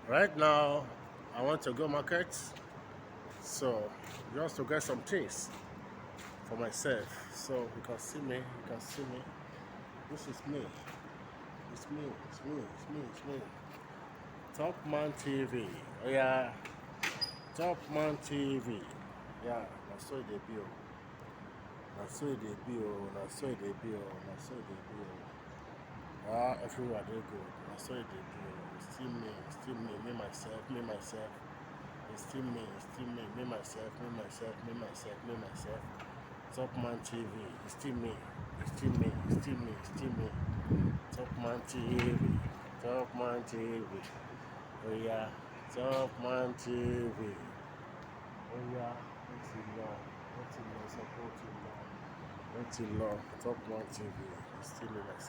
Right now, I want to go market, so just to get some things for myself. So you can see me, you can see me. This is me. It's me, it's me, it's me, it's me. Topman TV. Oh yeah, Topman TV. Yeah, that's so they be. That's so they be. That's so they be. That's so they be. Ah, everywhere they go. That's so they be. It's still me, it's still me, me myself, me myself. It's still me, it's still me, me myself, me myself, me myself, me myself. Topman TV. It's still me, it's still me, it's still me, it's still me. Topman TV. Topman TV. Oh yeah, Topman TV. Oh yeah, what's it law? What's it law? Support it law. What's it law? Topman TV. It's still me myself.